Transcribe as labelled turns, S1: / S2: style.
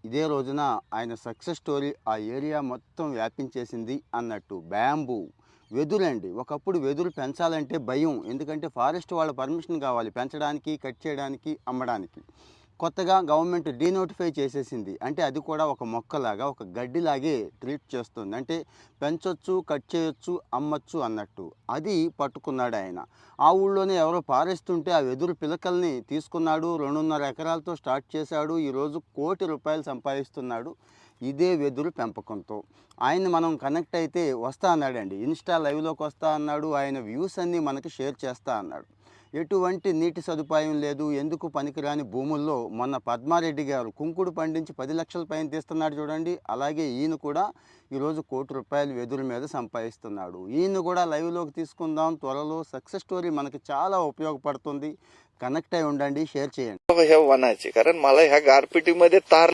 S1: ఇదే రోజున ఆయన సక్సెస్ స్టోరీ ఆ ఏరియా మొత్తం వ్యాపించేసింది అన్నట్టు. బ్యాంబూ వెదురండి. ఒకప్పుడు వెదురు పెంచాలంటే భయం. ఎందుకంటే ఫారెస్ట్ వాళ్ళ పర్మిషన్ కావాలి పెంచడానికి, కట్ చేయడానికి, అమ్మడానికి. కొత్తగా గవర్నమెంట్ డీనోటిఫై చేసేసింది. అంటే అది కూడా ఒక మొక్కలాగా, ఒక గడ్డిలాగే ట్రీట్ చేస్తుంది. అంటే పెంచొచ్చు, కట్ చేయొచ్చు, అమ్మొచ్చు అన్నట్టు. అది పట్టుకున్నాడు ఆయన. ఆ ఊళ్ళోనే ఎవరో పారేస్తుంటే ఆ వెదురు పిలకల్ని తీసుకున్నాడు. 2.5 ఎకరాలతో స్టార్ట్ చేశాడు. ఈరోజు ₹1,00,00,000 సంపాదిస్తున్నాడు. ఇదే వెదురు పెంపకంతో. ఆయన్ని మనం కనెక్ట్ అయితే వస్తా అన్నాడండి. ఇన్‌స్టా లైవ్‌లోకి వస్తా అన్నాడు. ఆయన వ్యూస్ అన్నీ మనకి షేర్ చేస్తా అన్నాడు. ఎటువంటి నీటి సదుపాయం లేదు. ఎందుకు పనికిరాని భూముల్లో మొన్న పద్మారెడ్డి గారు కుంకుడు పండించి 10,00,000 పైన తీస్తున్నాడు చూడండి. అలాగే ఈయన కూడా ఈరోజు ₹1,00,00,000 వెదురు మీద సంపాదిస్తున్నాడు. ఈయన్ని కూడా లైవ్‌లోకి తీసుకుందాం. త్వరలో సక్సెస్ స్టోరీ మనకి చాలా ఉపయోగపడుతుంది. కనెక్ట్ అయి ఉండండి. షేర్ చేయండి.
S2: हे वनाचे, कारण मला ह्या गारपिटीमध्ये तार